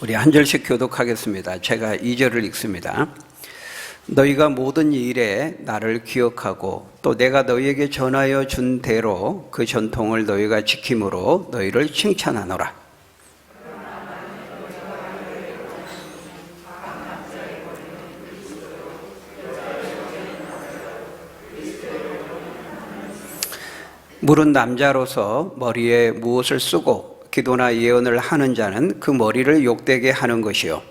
우리 한 절씩 교독하겠습니다. 제가 2절을 읽습니다. 너희가 모든 일에 나를 기억하고 또 내가 너희에게 전하여 준 대로 그 전통을 너희가 지킴으로 너희를 칭찬하노라. 물은 남자로서 머리에 무엇을 쓰고 기도나 예언을 하는 자는 그 머리를 욕되게 하는 것이요.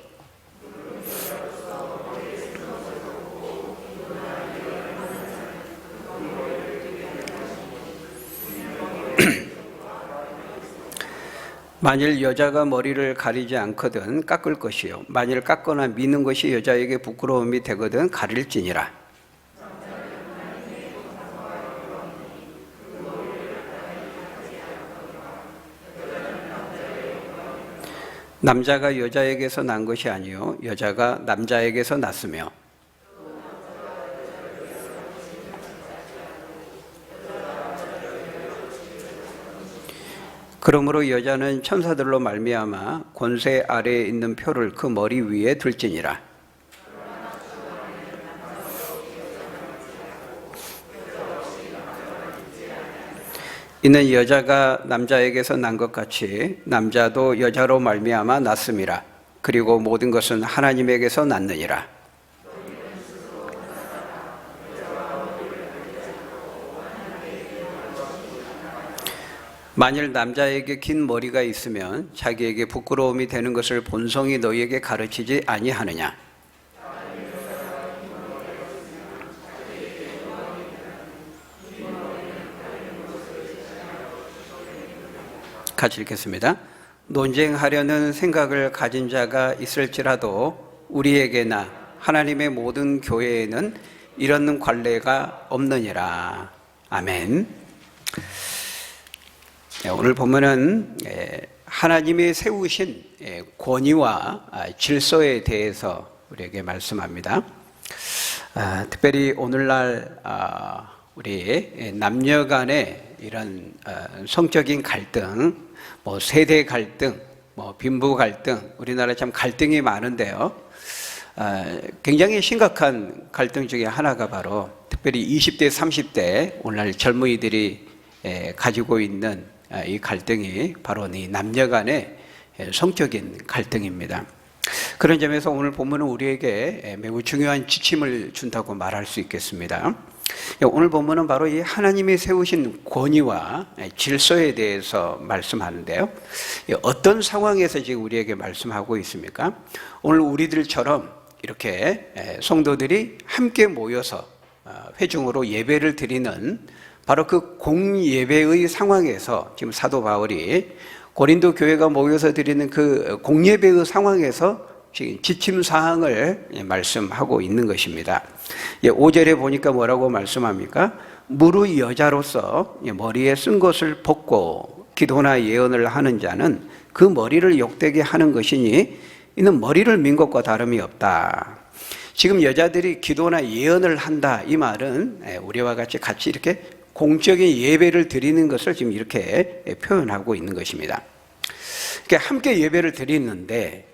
만일 여자가 머리를 가리지 않거든 깎을 것이요. 만일 깎거나 미는 것이 여자에게 부끄러움이 되거든 가릴지니라. 남자가 여자에게서 난 것이 아니요 여자가 남자에게서 났으며 그러므로 여자는 천사들로 말미암아 권세 아래에 있는 표를 그 머리 위에 둘지니라. 이는 여자가 남자에게서 난 것 같이 남자도 여자로 말미암아 났음이라. 그리고 모든 것은 하나님에게서 났느니라. 만일 남자에게 긴 머리가 있으면 자기에게 부끄러움이 되는 것을 본성이 너희에게 가르치지 아니하느냐. 같이 읽겠습니다. 논쟁하려는 생각을 가진 자가 있을지라도 우리에게나 하나님의 모든 교회에는 이런 관례가 없느니라. 아멘. 오늘 보면은 하나님이 세우신 권위와 질서에 대해서 우리에게 말씀합니다. 특별히 오늘날 우리 남녀 간의 이런 성적인 갈등, 세대 갈등, 빈부 갈등, 우리나라에 참 갈등이 많은데요. 굉장히 심각한 갈등 중에 하나가 바로 특별히 20대, 30대 오늘날 젊은이들이 가지고 있는 이 갈등이 바로 이 남녀 간의 성적인 갈등입니다. 그런 점에서 오늘 본문은 우리에게 매우 중요한 지침을 준다고 말할 수 있겠습니다. 오늘 본문은 바로 이 하나님이 세우신 권위와 질서에 대해서 말씀하는데요. 어떤 상황에서 지금 우리에게 말씀하고 있습니까? 오늘 우리들처럼 이렇게 성도들이 함께 모여서 회중으로 예배를 드리는 바로 그 공예배의 상황에서 지금 사도 바울이 고린도 교회가 모여서 드리는 그 공예배의 상황에서 지금 지침사항을 말씀하고 있는 것입니다. 5절에 보니까 뭐라고 말씀합니까? 무릇 여자로서 머리에 쓴 것을 벗고 기도나 예언을 하는 자는 그 머리를 욕되게 하는 것이니 이는 머리를 민 것과 다름이 없다. 지금 여자들이 기도나 예언을 한다 이 말은 우리와 같이 이렇게 공적인 예배를 드리는 것을 지금 이렇게 표현하고 있는 것입니다. 그러니까 함께 예배를 드리는데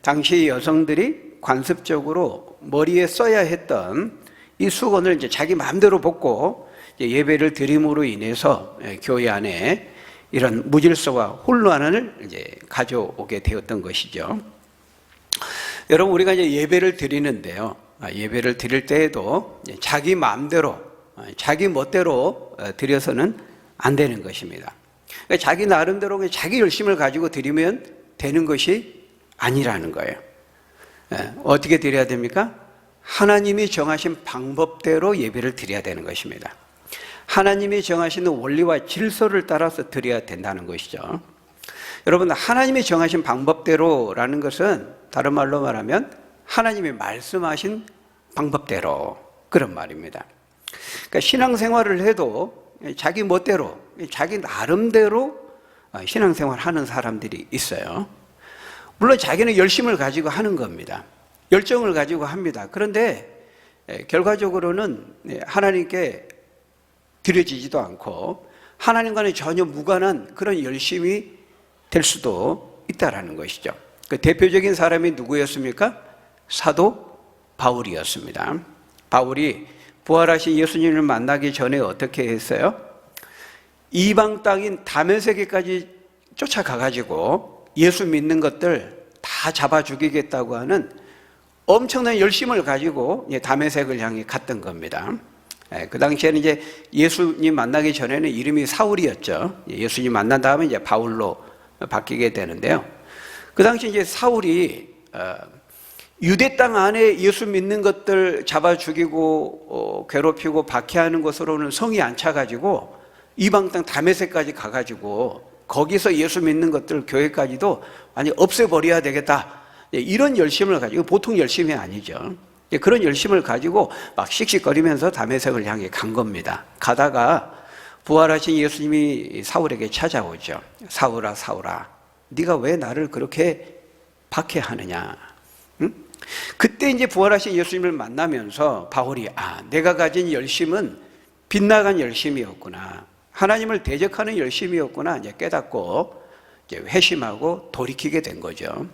당시 여성들이 관습적으로 머리에 써야 했던 이 수건을 이제 자기 마음대로 벗고 예배를 드림으로 인해서 교회 안에 이런 무질서와 혼란을 이제 가져오게 되었던 것이죠. 여러분, 우리가 이제 예배를 드리는데요. 예배를 드릴 때에도 자기 마음대로, 자기 멋대로 드려서는 안 되는 것입니다. 그러니까 자기 나름대로 자기 열심을 가지고 드리면 되는 것이 아니라는 거예요. 어떻게 드려야 됩니까? 하나님이 정하신 방법대로 예배를 드려야 되는 것입니다. 하나님이 정하시는 원리와 질서를 따라서 드려야 된다는 것이죠. 여러분, 하나님이 정하신 방법대로라는 것은 다른 말로 말하면 하나님이 말씀하신 방법대로, 그런 말입니다. 그러니까 신앙생활을 해도 자기 멋대로, 자기 나름대로 신앙생활 하는 사람들이 있어요. 물론 자기는 열심을 가지고 하는 겁니다. 열정을 가지고 합니다. 그런데 결과적으로는 하나님께 드려지지도 않고 하나님과는 전혀 무관한 그런 열심이 될 수도 있다라는 것이죠. 그 대표적인 사람이 누구였습니까? 사도 바울이었습니다. 바울이 부활하신 예수님을 만나기 전에 어떻게 했어요? 이방 땅인 다메섹에까지 쫓아가가지고 예수 믿는 것들 다 잡아 죽이겠다고 하는 엄청난 열심을 가지고 다메섹을 향해 갔던 겁니다. 그 당시에는 이제 예수님 만나기 전에는 이름이 사울이었죠. 예수님 만난 다음에 이제 바울로 바뀌게 되는데요. 그 당시 이제 사울이 유대 땅 안에 예수 믿는 것들 잡아 죽이고 괴롭히고 박해하는 것으로는 성이 안 차가지고 이방 땅 다메섹까지 가가지고 거기서 예수 믿는 것들 교회까지도 아니 없애버려야 되겠다, 이런 열심을 가지고, 보통 열심이 아니죠. 그런 열심을 가지고 막 씩씩거리면서 다메섹을 향해 간 겁니다. 가다가 부활하신 예수님이 사울에게 찾아오죠. 사울아 사울아, 네가 왜 나를 그렇게 박해하느냐. 응? 그때 이제 부활하신 예수님을 만나면서 바울이 내가 가진 열심은 빗나간 열심이었구나, 하나님을 대적하는 열심이었구나 이제 깨닫고 이제 회심하고 돌이키게 된 거죠.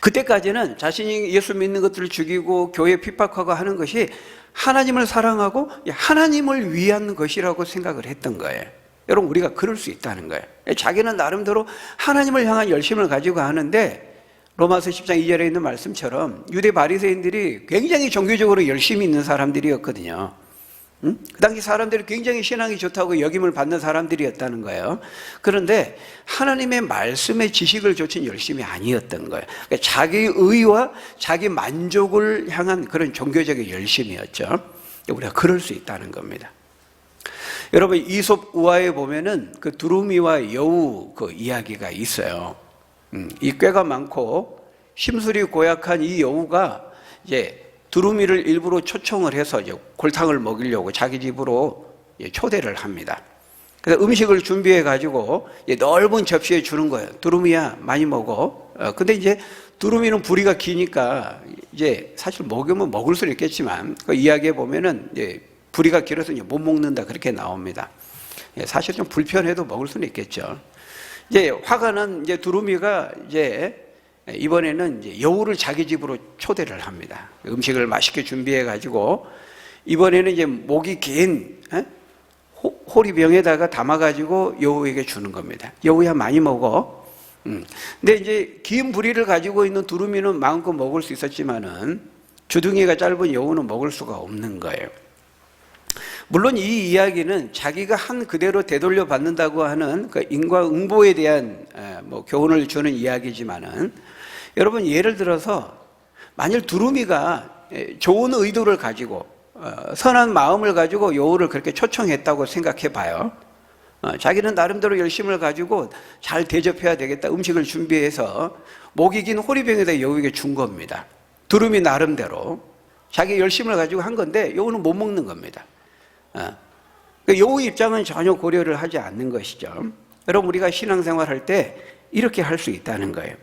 그때까지는 자신이 예수 믿는 것들을 죽이고 교회 핍박하고 하는 것이 하나님을 사랑하고 하나님을 위한 것이라고 생각을 했던 거예요. 여러분, 우리가 그럴 수 있다는 거예요. 자기는 나름대로 하나님을 향한 열심을 가지고 하는데, 로마서 10장 2절에 있는 말씀처럼 유대 바리새인들이 굉장히 종교적으로 열심히 있는 사람들이었거든요. 그 당시 사람들이 굉장히 신앙이 좋다고 여김을 받는 사람들이었다는 거예요. 그런데 하나님의 말씀의 지식을 좇은 열심이 아니었던 거예요. 그러니까 자기 의와 자기 만족을 향한 그런 종교적인 열심이었죠. 우리가 그럴 수 있다는 겁니다. 여러분, 이솝 우화에 보면은 그 두루미와 여우 그 이야기가 있어요. 이 꾀가 많고 심술이 고약한 이 여우가 이제 두루미를 일부러 초청을 해서 이제 골탕을 먹이려고 자기 집으로 초대를 합니다. 그래서 음식을 준비해 가지고 넓은 접시에 주는 거예요. 두루미야, 많이 먹어. 근데 이제 두루미는 부리가 기니까 이제 사실 먹으면 먹을 수는 있겠지만 그 이야기에 보면은 이제 부리가 길어서 이제 못 먹는다, 그렇게 나옵니다. 사실 좀 불편해도 먹을 수는 있겠죠. 이제 화가 난 이제 두루미가 이제 이번에는 이제 여우를 자기 집으로 초대를 합니다. 음식을 맛있게 준비해 가지고 이번에는 이제 목이 긴 호리병에다가 담아 가지고 여우에게 주는 겁니다. 여우야, 많이 먹어. 근데 이제 긴 부리를 가지고 있는 두루미는 마음껏 먹을 수 있었지만은 주둥이가 짧은 여우는 먹을 수가 없는 거예요. 물론 이 이야기는 자기가 한 그대로 되돌려 받는다고 하는 그 인과응보에 대한 교훈을 주는 이야기지만은, 여러분, 예를 들어서 만일 두루미가 좋은 의도를 가지고 선한 마음을 가지고 여우를 그렇게 초청했다고 생각해 봐요. 자기는 나름대로 열심을 가지고 잘 대접해야 되겠다, 음식을 준비해서 목이 긴 호리병에다 여우에게 준 겁니다. 두루미 나름대로 자기 열심을 가지고 한 건데 여우는 못 먹는 겁니다. 여우 입장은 전혀 고려를 하지 않는 것이죠. 여러분, 우리가 신앙생활할 때 이렇게 할 수 있다는 거예요.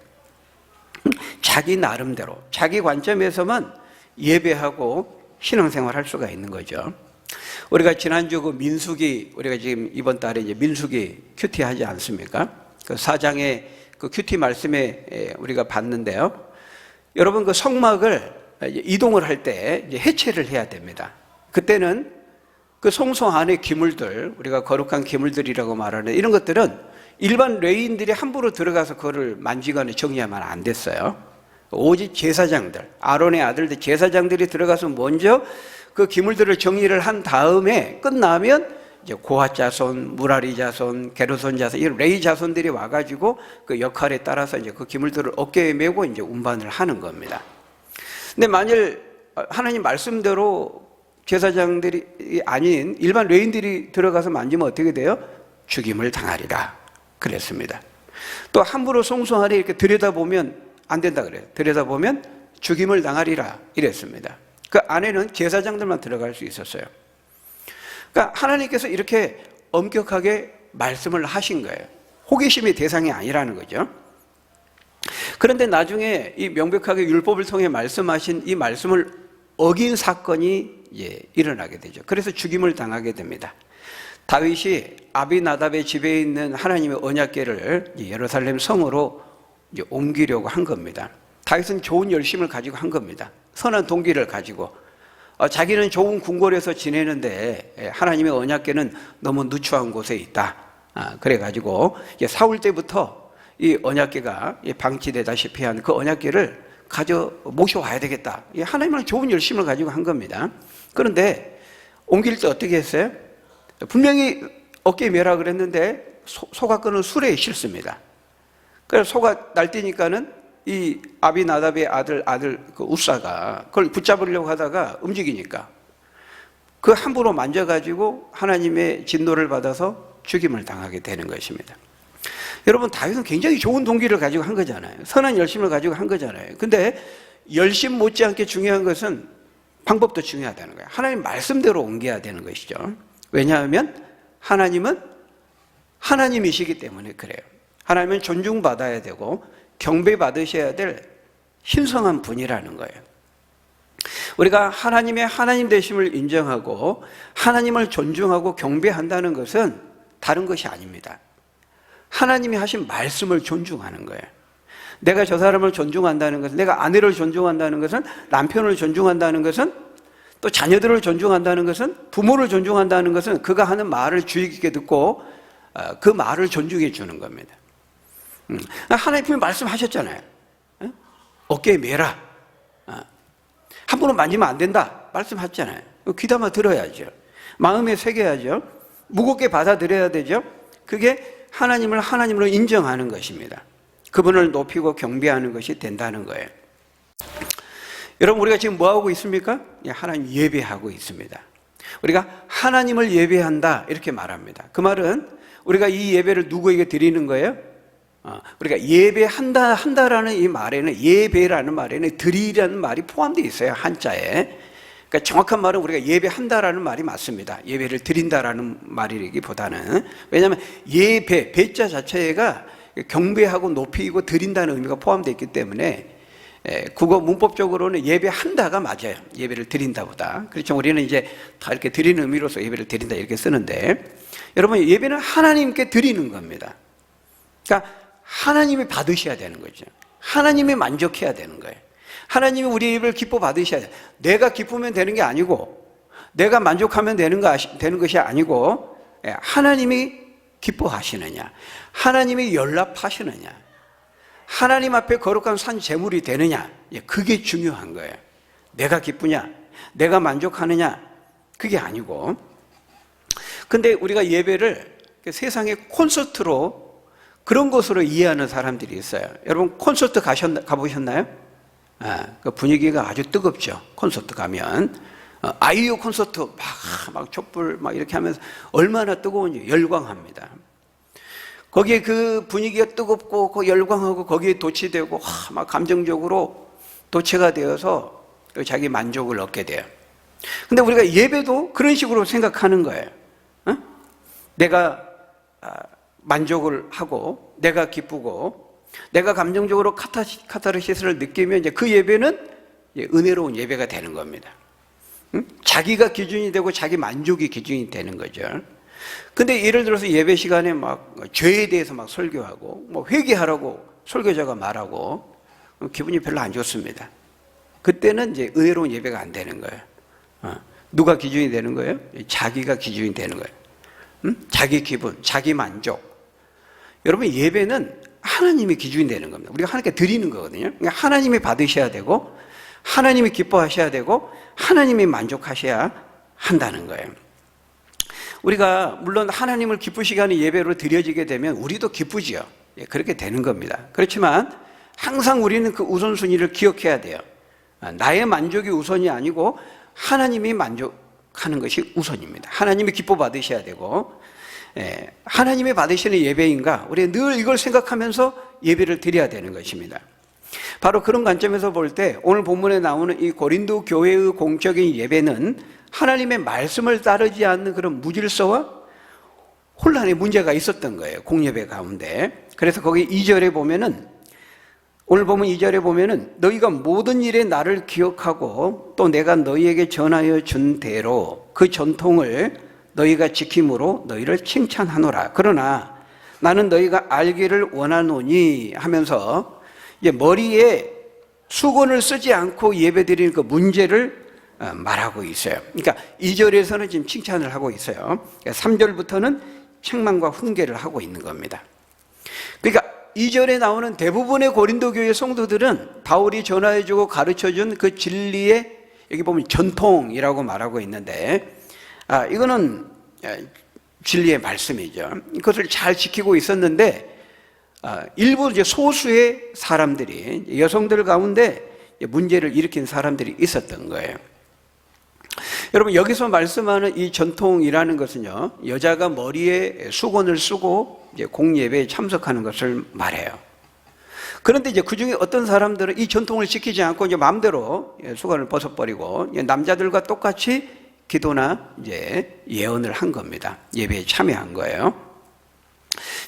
자기 나름대로 자기 관점에서만 예배하고 신앙생활할 수가 있는 거죠. 우리가 지난주 그 민수기, 우리가 지금 이번 달에 이제 민수기 큐티 하지 않습니까? 그 4장의 그 큐티 말씀에 우리가 봤는데요. 여러분, 그 성막을 이동을 할 때 이제 해체를 해야 됩니다. 그때는 그 성소 안의 기물들, 우리가 거룩한 기물들이라고 말하는 이런 것들은 일반 레위인들이 함부로 들어가서 그거를 만지거나 정리하면 안 됐어요. 오직 제사장들, 아론의 아들들 제사장들이 들어가서 먼저 그 기물들을 정리를 한 다음에 끝나면 이제 고핫 자손, 무라리 자손, 게르손 자손, 이런 레위 자손들이 와가지고 그 역할에 따라서 이제 그 기물들을 어깨에 메고 이제 운반을 하는 겁니다. 근데 만일 하나님 말씀대로 제사장들이 아닌 일반 레위인들이 들어가서 만지면 어떻게 돼요? 죽임을 당하리라 그랬습니다. 또 함부로 성소 안에 이렇게 들여다보면 안 된다 그래요. 들여다보면 죽임을 당하리라 이랬습니다. 그 안에는 제사장들만 들어갈 수 있었어요. 그러니까 하나님께서 이렇게 엄격하게 말씀을 하신 거예요. 호기심의 대상이 아니라는 거죠. 그런데 나중에 이 명백하게 율법을 통해 말씀하신 이 말씀을 어긴 사건이 일어나게 되죠. 그래서 죽임을 당하게 됩니다. 다윗이 아비나답의 집에 있는 하나님의 언약궤를 예루살렘 성으로 이제 옮기려고 한 겁니다. 다윗은 좋은 열심을 가지고 한 겁니다. 선한 동기를 가지고 자기는 좋은 궁궐에서 지내는데 하나님의 언약궤는 너무 누추한 곳에 있다. 그래가지고 사울 때부터 이 언약궤가 방치되다시피 한 그 언약궤를 모셔와야 되겠다. 하나님은 좋은 열심을 가지고 한 겁니다. 그런데 옮길 때 어떻게 했어요? 분명히 어깨에 매라 그랬는데 소가 끄는 수레에 실습니다. 그래서 소가 날뛰니까는 이 아비나답의 아들 그 우사가 그걸 붙잡으려고 하다가 움직이니까 그 함부로 만져가지고 하나님의 진노를 받아서 죽임을 당하게 되는 것입니다. 여러분, 다윗은 굉장히 좋은 동기를 가지고 한 거잖아요. 선한 열심을 가지고 한 거잖아요. 근데 열심 못지않게 중요한 것은 방법도 중요하다는 거예요. 하나님 말씀대로 옮겨야 되는 것이죠. 왜냐하면 하나님은 하나님이시기 때문에 그래요. 하나님은 존중받아야 되고 경배받으셔야 될 신성한 분이라는 거예요. 우리가 하나님의 하나님 되심을 인정하고 하나님을 존중하고 경배한다는 것은 다른 것이 아닙니다. 하나님이 하신 말씀을 존중하는 거예요. 내가 저 사람을 존중한다는 것은, 내가 아내를 존중한다는 것은, 남편을 존중한다는 것은, 또 자녀들을 존중한다는 것은, 부모를 존중한다는 것은 그가 하는 말을 주의 깊게 듣고 그 말을 존중해 주는 겁니다. 하나님이 말씀하셨잖아요. 어깨에 매라. 함부로 만지면 안 된다. 말씀하셨잖아요. 귀담아 들어야죠. 마음에 새겨야죠. 무겁게 받아들여야 되죠. 그게 하나님을 하나님으로 인정하는 것입니다. 그분을 높이고 경배하는 것이 된다는 거예요. 여러분, 우리가 지금 뭐 하고 있습니까? 하나님 예배하고 있습니다. 우리가 하나님을 예배한다 이렇게 말합니다. 그 말은 우리가 이 예배를 누구에게 드리는 거예요? 우리가 예배한다라는 이 말에는, 예배라는 말에는 드리라는 말이 포함되어 있어요, 한자에. 그러니까 정확한 말은 우리가 예배한다라는 말이 맞습니다. 예배를 드린다라는 말이기보다는. 왜냐하면 예배, 배자 자체가 경배하고 높이고 드린다는 의미가 포함되어 있기 때문에 국어 문법적으로는 예배한다가 맞아요. 예배를 드린다보다. 그렇죠. 우리는 이제 다 이렇게 드리는 의미로서 예배를 드린다 이렇게 쓰는데, 여러분, 예배는 하나님께 드리는 겁니다. 그러니까 하나님이 받으셔야 되는 거죠. 하나님이 만족해야 되는 거예요. 하나님이 우리 예배를 기뻐 받으셔야 돼요. 내가 기쁘면 되는 게 아니고, 내가 만족하면 되는 것이 아니고, 하나님이 기뻐하시느냐, 하나님이 연락하시느냐, 하나님 앞에 거룩한 산 제물이 되느냐, 그게 중요한 거예요. 내가 기쁘냐, 내가 만족하느냐, 그게 아니고. 근데 우리가 예배를 세상의 콘서트로, 그런 것으로 이해하는 사람들이 있어요. 여러분, 콘서트 가보셨나요? 그 분위기가 아주 뜨겁죠. 콘서트 가면 아이유 콘서트 막 촛불 막 이렇게 하면서 얼마나 뜨거운지 열광합니다. 거기에 그 분위기가 뜨겁고 그 열광하고 거기에 도취되고 막 감정적으로 도취가 되어서 자기 만족을 얻게 돼요. 근데 우리가 예배도 그런 식으로 생각하는 거예요. 내가 만족을 하고 내가 기쁘고 내가 감정적으로 카타르시스를 느끼면 이제 그 예배는 은혜로운 예배가 되는 겁니다. 자기가 기준이 되고 자기 만족이 기준이 되는 거죠. 근데 예를 들어서 예배 시간에 막 죄에 대해서 막 설교하고 뭐 회개하라고 설교자가 말하고 기분이 별로 안 좋습니다. 그때는 이제 은혜로운 예배가 안 되는 거예요. 누가 기준이 되는 거예요? 자기가 기준이 되는 거예요. 자기 기분, 자기 만족. 여러분, 예배는 하나님이 기준이 되는 겁니다. 우리가 하나님께 드리는 거거든요. 그러니까 하나님이 받으셔야 되고 하나님이 기뻐하셔야 되고 하나님이 만족하셔야 한다는 거예요. 우리가 물론 하나님을 기쁘시게 하는 예배로 드려지게 되면 우리도 기쁘지요. 그렇게 되는 겁니다. 그렇지만 항상 우리는 그 우선순위를 기억해야 돼요. 나의 만족이 우선이 아니고 하나님이 만족하는 것이 우선입니다. 하나님이 기뻐 받으셔야 되고, 하나님이 받으시는 예배인가, 우리가 늘 이걸 생각하면서 예배를 드려야 되는 것입니다. 바로 그런 관점에서 볼 때 오늘 본문에 나오는 이 고린도 교회의 공적인 예배는 하나님의 말씀을 따르지 않는 그런 무질서와 혼란의 문제가 있었던 거예요, 공예배 가운데. 그래서 거기 2절에 보면은, 오늘 보면 2절에 보면은 너희가 모든 일에 나를 기억하고 또 내가 너희에게 전하여 준 대로 그 전통을 너희가 지킴으로 너희를 칭찬하노라. 그러나 나는 너희가 알기를 원하노니 하면서 이제 머리에 수건을 쓰지 않고 예배드리는 그 문제를 말하고 있어요. 그러니까 2절에서는 지금 칭찬을 하고 있어요. 3절부터는 책망과 훈계를 하고 있는 겁니다. 그러니까 2절에 나오는 대부분의 고린도 교회 성도들은 바울이 전하해주고 가르쳐준 그 진리의, 여기 보면 전통이라고 말하고 있는데, 이거는 진리의 말씀이죠. 그것을 잘 지키고 있었는데, 일부 이제 소수의 사람들이, 여성들 가운데 문제를 일으킨 사람들이 있었던 거예요. 여러분, 여기서 말씀하는 이 전통이라는 것은요, 여자가 머리에 수건을 쓰고 이제 공예배에 참석하는 것을 말해요. 그런데 이제 그 중에 어떤 사람들은 이 전통을 지키지 않고 이제 마음대로 수건을 벗어버리고 남자들과 똑같이 기도나 이제 예언을 한 겁니다. 예배에 참여한 거예요.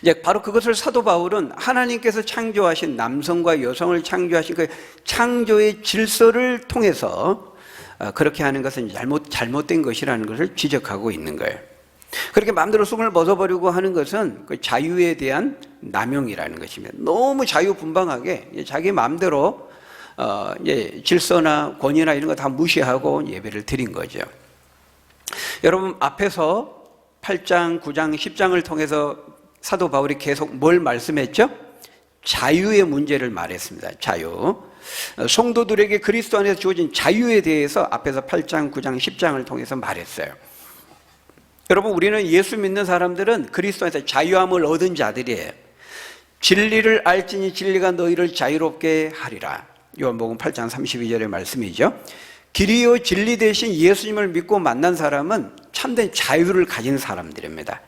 이제 바로 그것을 사도 바울은 하나님께서 창조하신 남성과 여성을 창조하신 그 창조의 질서를 통해서 그렇게 하는 것은 잘못된 것이라는 것을 지적하고 있는 거예요. 그렇게 마음대로 수건을 벗어버리고 하는 것은 그 자유에 대한 남용이라는 것입니다. 너무 자유분방하게 자기 마음대로 질서나 권위나 이런 거 다 무시하고 예배를 드린 거죠. 여러분, 앞에서 8장, 9장, 10장을 통해서 사도 바울이 계속 뭘 말씀했죠? 자유의 문제를 말했습니다. 자유. 성도들에게 그리스도 안에서 주어진 자유에 대해서 앞에서 8장, 9장, 10장을 통해서 말했어요. 여러분, 우리는 예수 믿는 사람들은 그리스도 안에서 자유함을 얻은 자들이에요. 진리를 알지니 진리가 너희를 자유롭게 하리라. 요한복음 8장 32절의 말씀이죠. 길이요 진리 대신 예수님을 믿고 만난 사람은 참된 자유를 가진 사람들입니다.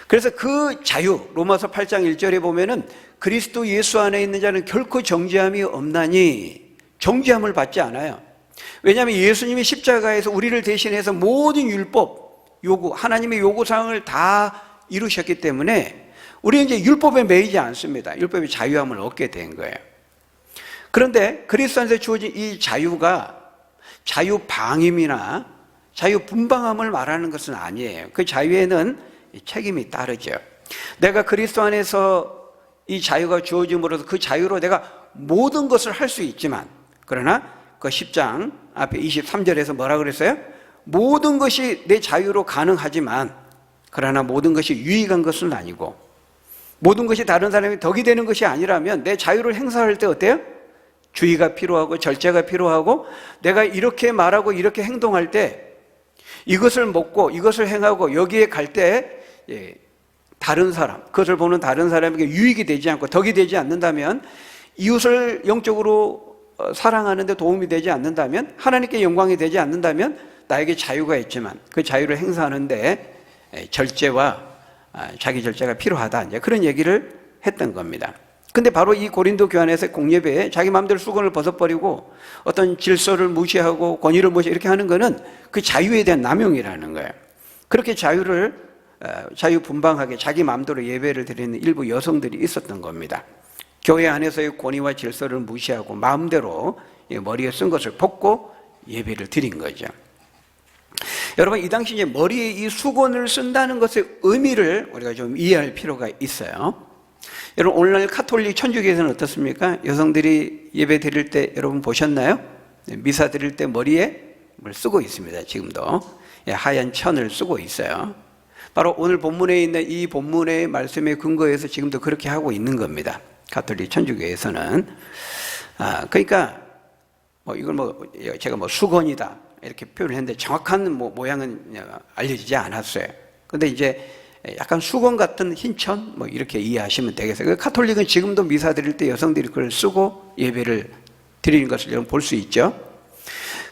그래서 그 자유, 로마서 8장 1절에 보면은 그리스도 예수 안에 있는 자는 결코 정죄함이 없나니, 정죄함을 받지 않아요. 왜냐하면 예수님이 십자가에서 우리를 대신해서 모든 율법 요구, 하나님의 요구사항을 다 이루셨기 때문에 우리는 이제 율법에 매이지 않습니다. 율법의 자유함을 얻게 된 거예요. 그런데 그리스도 안에서 주어진 이 자유가 자유방임이나 자유분방함을 말하는 것은 아니에요. 그 자유에는 책임이 따르죠. 내가 그리스도 안에서 이 자유가 주어짐으로써 그 자유로 내가 모든 것을 할 수 있지만, 그러나 그 10장 앞에 23절에서 뭐라 그랬어요? 모든 것이 내 자유로 가능하지만, 그러나 모든 것이 유익한 것은 아니고, 모든 것이 다른 사람이 덕이 되는 것이 아니라면 내 자유를 행사할 때 어때요? 주의가 필요하고 절제가 필요하고, 내가 이렇게 말하고 이렇게 행동할 때 이것을 먹고 이것을 행하고 여기에 갈 때 다른 사람, 그것을 보는 다른 사람에게 유익이 되지 않고 덕이 되지 않는다면, 이웃을 영적으로 사랑하는 데 도움이 되지 않는다면, 하나님께 영광이 되지 않는다면 나에게 자유가 있지만 그 자유를 행사하는데 절제와 자기 절제가 필요하다, 이제 그런 얘기를 했던 겁니다. 근데 바로 이 고린도 교회에서 공예배에 자기 마음대로 수건을 벗어버리고 어떤 질서를 무시하고 권위를 무시 이렇게 하는 거는 그 자유에 대한 남용이라는 거예요. 그렇게 자유분방하게 자기 마음대로 예배를 드리는 일부 여성들이 있었던 겁니다. 교회 안에서의 권위와 질서를 무시하고 마음대로 머리에 쓴 것을 벗고 예배를 드린 거죠. 여러분, 이 당시 이제 머리에 이 수건을 쓴다는 것의 의미를 우리가 좀 이해할 필요가 있어요. 여러분, 오늘날 가톨릭 천주교에서는 어떻습니까? 여성들이 예배 드릴 때 여러분 보셨나요? 미사 드릴 때 머리에 뭘 쓰고 있습니다. 지금도 하얀 천을 쓰고 있어요. 바로 오늘 본문에 있는 이 본문의 말씀에 근거해서 지금도 그렇게 하고 있는 겁니다. 가톨릭 천주교에서는. 그러니까 이걸 제가 수건이다 이렇게 표현을 했는데 정확한 모양은 알려지지 않았어요. 근데 이제 약간 수건 같은 흰천 이렇게 이해하시면 되겠어요. 가톨릭은 지금도 미사 드릴 때 여성들이 그걸 쓰고 예배를 드리는 것을 여러분 볼 수 있죠.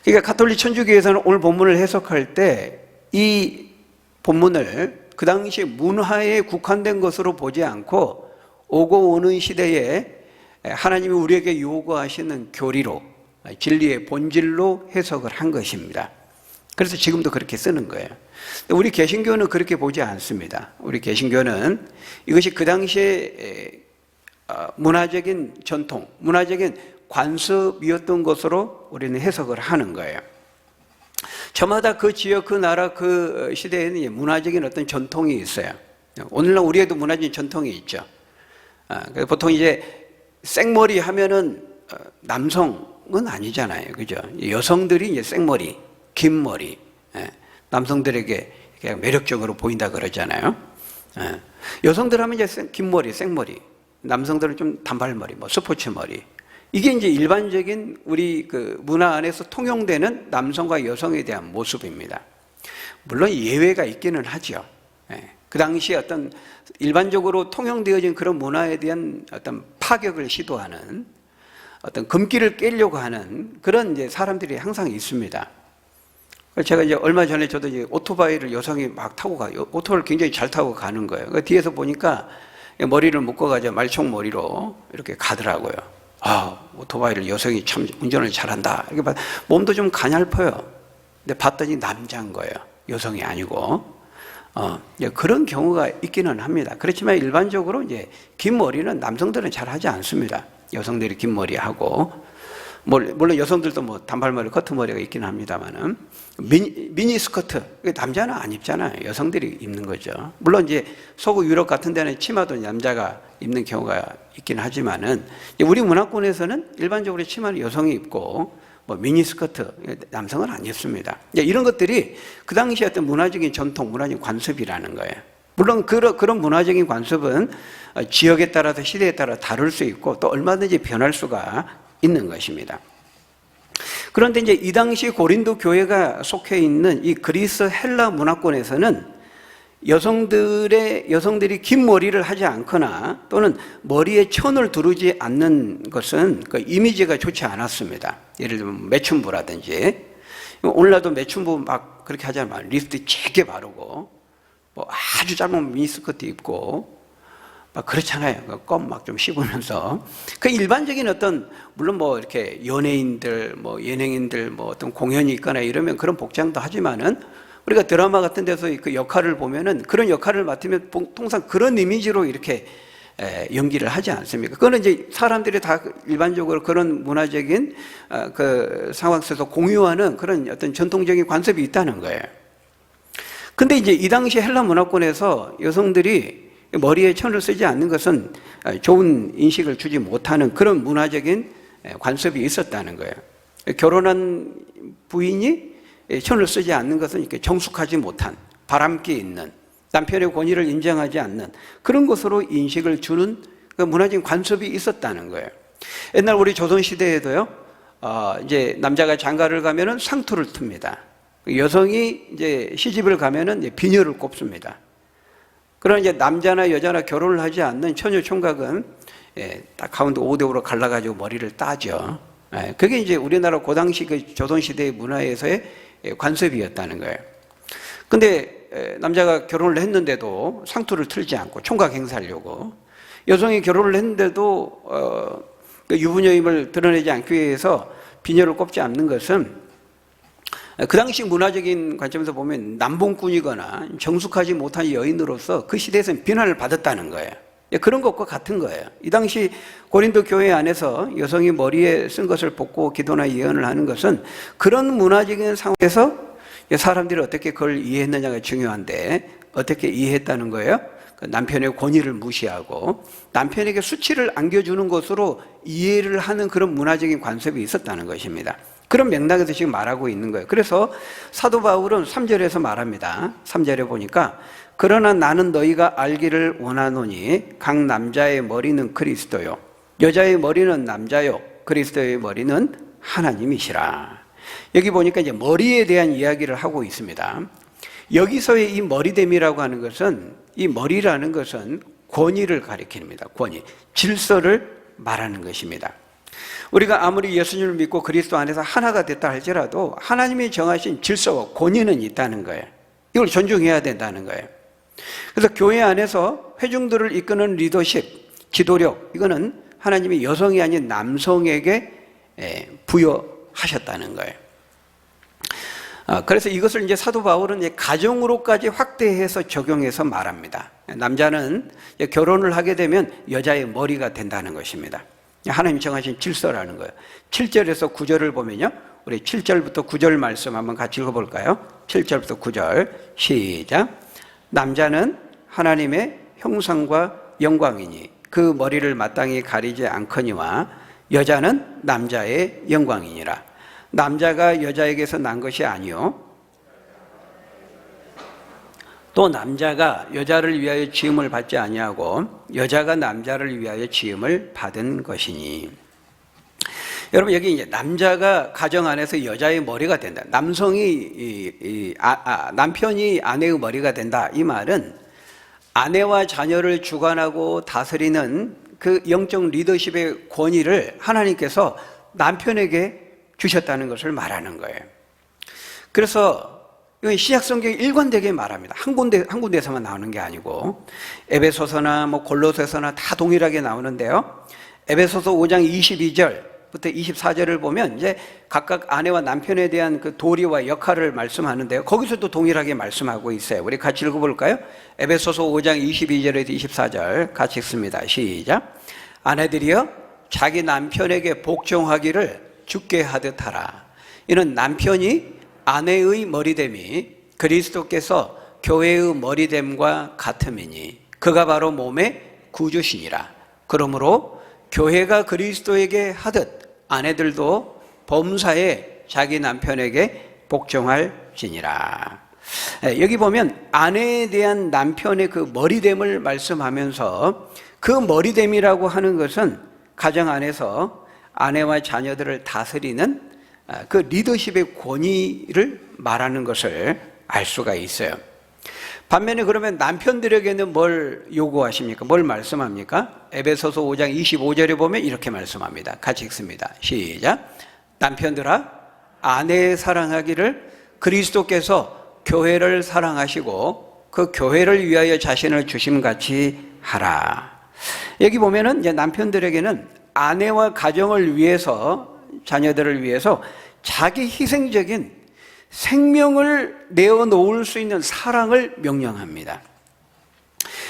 그러니까 가톨릭 천주교에서는 오늘 본문을 해석할 때 이 본문을 그 당시 문화에 국한된 것으로 보지 않고 오고 오는 시대에 하나님이 우리에게 요구하시는 교리로, 진리의 본질로 해석을 한 것입니다. 그래서 지금도 그렇게 쓰는 거예요. 우리 개신교는 그렇게 보지 않습니다. 우리 개신교는 이것이 그 당시에 문화적인 전통, 문화적인 관습이었던 것으로 우리는 해석을 하는 거예요. 저마다 그 지역, 그 나라, 그 시대에는 문화적인 어떤 전통이 있어요. 오늘날 우리에도 문화적인 전통이 있죠. 보통 이제 생머리 하면은 남성은 아니잖아요. 그죠? 여성들이 이제 생머리, 긴 머리, 남성들에게 매력적으로 보인다 그러잖아요. 여성들 하면 이제 긴 머리, 생머리, 남성들은 좀 단발머리, 뭐 스포츠 머리. 이게 이제 일반적인 우리 그 문화 안에서 통용되는 남성과 여성에 대한 모습입니다. 물론 예외가 있기는 하죠. 그 당시에 어떤 일반적으로 통용되어진 그런 문화에 대한 어떤 파격을 시도하는 어떤 금기를 깨려고 하는 그런 이제 사람들이 항상 있습니다. 제가 이제 얼마 전에 저도 이제 오토바이를 여성이 막 타고 가요. 오토바이를 굉장히 잘 타고 가는 거예요. 그 뒤에서 보니까 머리를 묶어가지고 말총머리로 이렇게 가더라고요. 아, 오토바이를 여성이 참 운전을 잘한다. 이렇게 봐. 몸도 좀 가냘퍼요. 근데 봤더니 남자인 거예요. 여성이 아니고. 그런 경우가 있기는 합니다. 그렇지만 일반적으로 이제 긴 머리는 남성들은 잘 하지 않습니다. 여성들이 긴 머리 하고, 물론 여성들도 뭐 단발머리, 커트머리가 있기는 합니다만은, 미니 스커트, 남자는 안 입잖아요. 여성들이 입는 거죠. 물론 이제 서구 유럽 같은 데는 치마도 남자가 입는 경우가 있긴 하지만은, 우리 문화권에서는 일반적으로 치마는 여성이 입고, 뭐 미니스커트, 남성은 안 입습니다. 이런 것들이 그 당시 어떤 문화적인 전통, 문화적인 관습이라는 거예요. 물론 그런 문화적인 관습은 지역에 따라서 시대에 따라 다를 수 있고 또 얼마든지 변할 수가 있는 것입니다. 그런데 이제 이 당시 고린도 교회가 속해 있는 이 그리스 헬라 문화권에서는 여성들이 긴 머리를 하지 않거나 또는 머리에 천을 두르지 않는 것은 그 이미지가 좋지 않았습니다. 예를 들면 매춘부라든지, 오늘날도 매춘부 막 그렇게 하잖아요. 립스틱 짙게 바르고 뭐 아주 짧은 미니스커트 입고 막 그렇잖아요. 껌 막 좀 씹으면서. 그 일반적인 어떤, 물론 뭐 이렇게 연예인들, 뭐 예능인들, 뭐 어떤 공연이 있거나 이러면 그런 복장도 하지만은 우리가 드라마 같은 데서 그 역할을 보면은 그런 역할을 맡으면 통상 그런 이미지로 이렇게 연기를 하지 않습니까? 그거는 이제 사람들이 다 일반적으로 그런 문화적인 그 상황 속에서 공유하는 그런 어떤 전통적인 관습이 있다는 거예요. 근데 이제 이 당시 헬라 문화권에서 여성들이 머리에 천을 쓰지 않는 것은 좋은 인식을 주지 못하는 그런 문화적인 관습이 있었다는 거예요. 결혼한 부인이 천을 쓰지 않는 것은 이렇게 정숙하지 못한, 바람기 있는, 남편의 권위를 인정하지 않는 그런 것으로 인식을 주는 그 문화적인 관습이 있었다는 거예요. 옛날 우리 조선시대에도요, 이제 남자가 장가를 가면은 상투를 틉니다. 여성이 이제 시집을 가면은 이제 비녀를 꼽습니다. 그러나 이제 남자나 여자나 결혼을 하지 않는 처녀 총각은 딱 가운데 5대5로 갈라가지고 머리를 따죠. 그게 이제 우리나라 그 당시 그 조선시대의 문화에서의 관습이었다는 거예요. 근데 남자가 결혼을 했는데도 상투를 틀지 않고 총각 행사하려고, 여성이 결혼을 했는데도 유부녀임을 드러내지 않기 위해서 비녀를 꼽지 않는 것은 그 당시 문화적인 관점에서 보면 남봉꾼이거나 정숙하지 못한 여인으로서 그 시대에서는 비난을 받았다는 거예요. 그런 것과 같은 거예요. 이 당시 고린도 교회 안에서 여성이 머리에 쓴 것을 벗고 기도나 예언을 하는 것은 그런 문화적인 상황에서 사람들이 어떻게 그걸 이해했느냐가 중요한데, 어떻게 이해했다는 거예요? 남편의 권위를 무시하고 남편에게 수치를 안겨주는 것으로 이해를 하는 그런 문화적인 관습이 있었다는 것입니다. 그런 맥락에서 지금 말하고 있는 거예요. 그래서 사도 바울은 3절에서 말합니다. 3절에 보니까, 그러나 나는 너희가 알기를 원하노니 각 남자의 머리는 그리스도요, 여자의 머리는 남자요, 그리스도의 머리는 하나님이시라. 여기 보니까 이제 머리에 대한 이야기를 하고 있습니다. 여기서의 이 머리됨이라고 하는 것은, 이 머리라는 것은 권위를 가리킵니다. 권위, 질서를 말하는 것입니다. 우리가 아무리 예수님을 믿고 그리스도 안에서 하나가 됐다 할지라도 하나님이 정하신 질서와 권위는 있다는 거예요. 이걸 존중해야 된다는 거예요. 그래서 교회 안에서 회중들을 이끄는 리더십, 지도력, 이거는 하나님이 여성이 아닌 남성에게 부여하셨다는 거예요. 그래서 이것을 이제 사도 바울은 가정으로까지 확대해서 적용해서 말합니다. 남자는 결혼을 하게 되면 여자의 머리가 된다는 것입니다. 하나님이 정하신 질서라는 거예요. 7절에서 9절을 보면요, 우리 7절부터 9절 말씀 한번 같이 읽어볼까요? 7절부터 9절 시작. 남자는 하나님의 형상과 영광이니 그 머리를 마땅히 가리지 않거니와 여자는 남자의 영광이니라. 남자가 여자에게서 난 것이 아니요 또 남자가 여자를 위하여 지음을 받지 아니하고 여자가 남자를 위하여 지음을 받은 것이니. 여러분, 여기 이제 남자가 가정 안에서 여자의 머리가 된다. 남편이 아내의 머리가 된다. 이 말은 아내와 자녀를 주관하고 다스리는 그 영적 리더십의 권위를 하나님께서 남편에게 주셨다는 것을 말하는 거예요. 그래서 이건 신약성경이 일관되게 말합니다. 한 군데에서만 나오는 게 아니고 에베소서나 골로새서나 다 동일하게 나오는데요. 에베소서 5장 22절부터 24절을 보면 이제 각각 아내와 남편에 대한 그 도리와 역할을 말씀하는데요. 거기서도 동일하게 말씀하고 있어요. 우리 같이 읽어볼까요? 에베소서 5장 22절에서 24절 같이 읽습니다. 시작. 아내들이여 자기 남편에게 복종하기를 주께 하듯 하라. 이는 남편이 아내의 머리됨이 그리스도께서 교회의 머리됨과 같음이니 그가 바로 몸의 구주시니라. 그러므로 교회가 그리스도에게 하듯 아내들도 범사에 자기 남편에게 복종할지니라. 여기 보면 아내에 대한 남편의 그 머리됨을 말씀하면서 그 머리됨이라고 하는 것은 가정 안에서 아내와 자녀들을 다스리는 그 리더십의 권위를 말하는 것을 알 수가 있어요. 반면에 그러면 남편들에게는 뭘 요구하십니까? 뭘 말씀합니까? 에베소서 5장 25절에 보면 이렇게 말씀합니다. 같이 읽습니다. 시작. 남편들아 아내 사랑하기를 그리스도께서 교회를 사랑하시고 그 교회를 위하여 자신을 주심같이 하라. 여기 보면은 이제 남편들에게는 아내와 가정을 위해서, 자녀들을 위해서 자기 희생적인 생명을 내어놓을 수 있는 사랑을 명령합니다.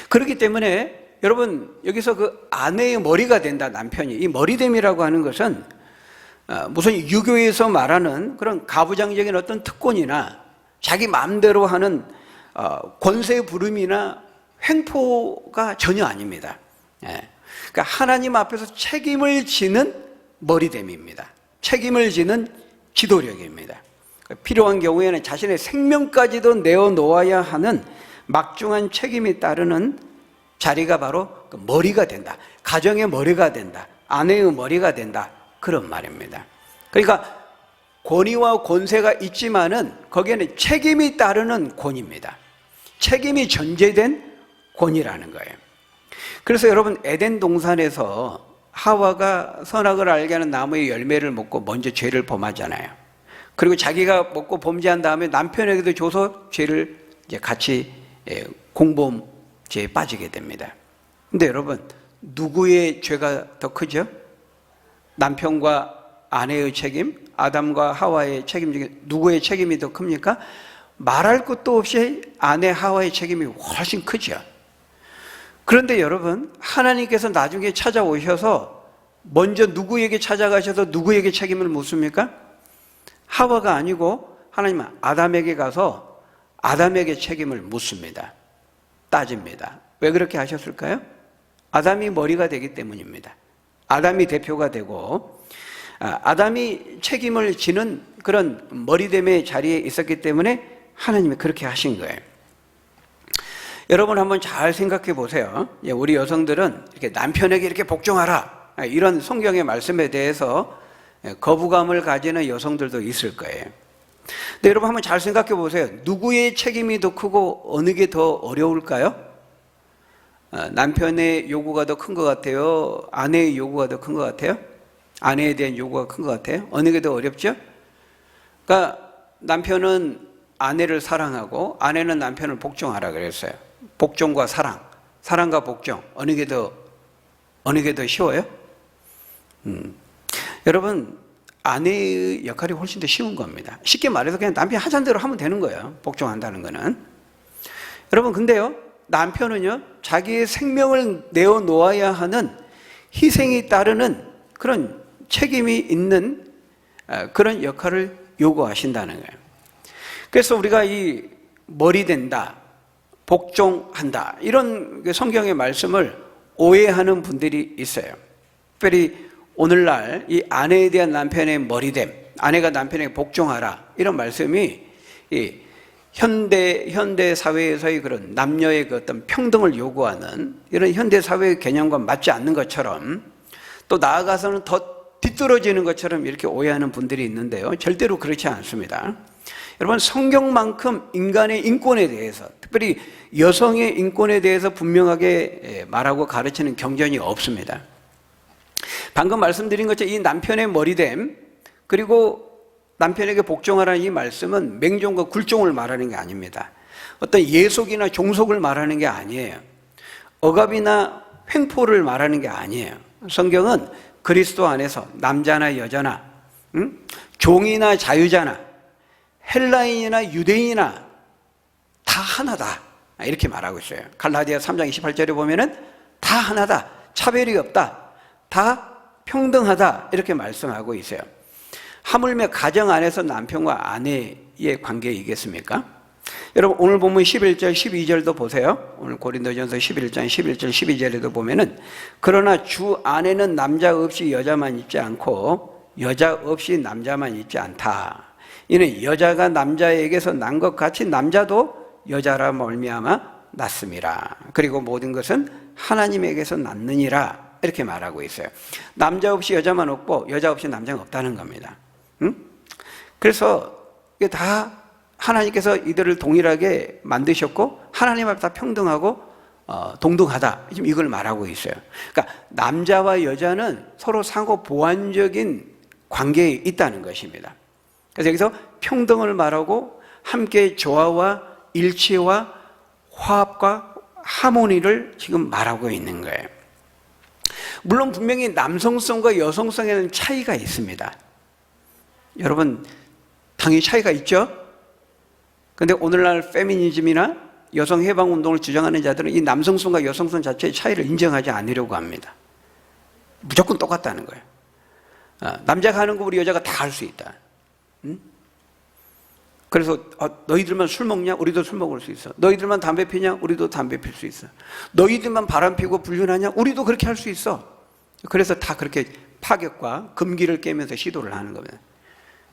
그렇기 때문에 여러분, 여기서 그 아내의 머리가 된다, 남편이. 이 머리됨이라고 하는 것은 무슨 유교에서 말하는 그런 가부장적인 어떤 특권이나 자기 마음대로 하는 권세 부름이나 횡포가 전혀 아닙니다. 그러니까 하나님 앞에서 책임을 지는 머리됨입니다. 책임을 지는 지도력입니다. 필요한 경우에는 자신의 생명까지도 내어놓아야 하는 막중한 책임이 따르는 자리가 바로 머리가 된다. 가정의 머리가 된다. 아내의 머리가 된다. 그런 말입니다. 그러니까 권위와 권세가 있지만은 거기에는 책임이 따르는 권위입니다. 책임이 전제된 권위라는 거예요. 그래서 여러분, 에덴 동산에서 하와가 선악을 알게 하는 나무의 열매를 먹고 먼저 죄를 범하잖아요. 그리고 자기가 먹고 범죄한 다음에 남편에게도 줘서 죄를 이제 같이 공범죄에 빠지게 됩니다. 근데 여러분, 누구의 죄가 더 크죠? 남편과 아내의 책임, 아담과 하와의 책임 중에 누구의 책임이 더 큽니까? 말할 것도 없이 아내 하와의 책임이 훨씬 크죠. 그런데 여러분, 하나님께서 나중에 찾아오셔서 먼저 누구에게 찾아가셔서 누구에게 책임을 묻습니까? 하와가 아니고 하나님은 아담에게 가서 아담에게 책임을 묻습니다. 따집니다. 왜 그렇게 하셨을까요? 아담이 머리가 되기 때문입니다. 아담이 대표가 되고 아담이 책임을 지는 그런 머리됨의 자리에 있었기 때문에 하나님이 그렇게 하신 거예요. 여러분, 한번 잘 생각해 보세요. 우리 여성들은 이렇게 남편에게 이렇게 복종하라, 이런 성경의 말씀에 대해서 거부감을 가지는 여성들도 있을 거예요. 근데 여러분, 한번 잘 생각해 보세요. 누구의 책임이 더 크고 어느 게 더 어려울까요? 남편의 요구가 더 큰 것 같아요? 아내의 요구가 더 큰 것 같아요? 아내에 대한 요구가 큰 것 같아요? 어느 게 더 어렵죠? 그러니까 남편은 아내를 사랑하고 아내는 남편을 복종하라 그랬어요. 복종과 사랑, 사랑과 복종, 어느 게 더 쉬워요? 여러분, 아내의 역할이 훨씬 더 쉬운 겁니다. 쉽게 말해서 그냥 남편 하자는 대로 하면 되는 거예요. 복종한다는 거는. 여러분, 근데요, 남편은요, 자기의 생명을 내어놓아야 하는 희생이 따르는 그런 책임이 있는 그런 역할을 요구하신다는 거예요. 그래서 우리가 이 머리 된다, 복종한다, 이런 성경의 말씀을 오해하는 분들이 있어요. 특별히 오늘날 이 아내에 대한 남편의 머리됨, 아내가 남편에게 복종하라, 이런 말씀이 이 현대 사회에서의 그런 남녀의 그 어떤 평등을 요구하는 이런 현대 사회의 개념과 맞지 않는 것처럼, 또 나아가서는 더 뒤떨어지는 것처럼 이렇게 오해하는 분들이 있는데요, 절대로 그렇지 않습니다. 여러분, 성경만큼 인간의 인권에 대해서, 특별히 여성의 인권에 대해서 분명하게 말하고 가르치는 경전이 없습니다. 방금 말씀드린 것처럼 이 남편의 머리됨, 그리고 남편에게 복종하라는 이 말씀은 맹종과 굴종을 말하는 게 아닙니다. 어떤 예속이나 종속을 말하는 게 아니에요. 억압이나 횡포를 말하는 게 아니에요. 성경은 그리스도 안에서 남자나 여자나, 종이나 자유자나, 헬라인이나 유대인이나 다 하나다, 이렇게 말하고 있어요. 갈라디아 3장 28절에 보면은 다 하나다, 차별이 없다, 다 평등하다, 이렇게 말씀하고 있어요. 하물며 가정 안에서 남편과 아내의 관계이겠습니까? 여러분, 오늘 보면 11절 12절도 보세요. 오늘 고린도전서 11장 11절 12절에도 보면은, 그러나 주 안에는 남자 없이 여자만 있지 않고 여자 없이 남자만 있지 않다. 이는 여자가 남자에게서 난 것 같이 남자도 여자라 말미암아 났음이라. 그리고 모든 것은 하나님에게서 났느니라, 이렇게 말하고 있어요. 남자 없이 여자만 없고 여자 없이 남자가 없다는 겁니다. 그래서 이게 다 하나님께서 이들을 동일하게 만드셨고 하나님 앞에 다 평등하고 동등하다, 지금 이걸 말하고 있어요. 그러니까 남자와 여자는 서로 상호 보완적인 관계에 있다는 것입니다. 그래서 여기서 평등을 말하고 함께 조화와 일치와 화합과 하모니를 지금 말하고 있는 거예요. 물론 분명히 남성성과 여성성에는 차이가 있습니다. 여러분, 당연히 차이가 있죠? 근데 오늘날 페미니즘이나 여성 해방 운동을 주장하는 자들은 이 남성성과 여성성 자체의 차이를 인정하지 않으려고 합니다. 무조건 똑같다는 거예요. 남자가 하는 거 우리 여자가 다 할 수 있다. 그래서 너희들만 술 먹냐? 우리도 술 먹을 수 있어. 너희들만 담배 피냐? 우리도 담배 필 수 있어. 너희들만 바람 피고 불륜하냐? 우리도 그렇게 할 수 있어. 그래서 다 그렇게 파격과 금기를 깨면서 시도를 하는 겁니다.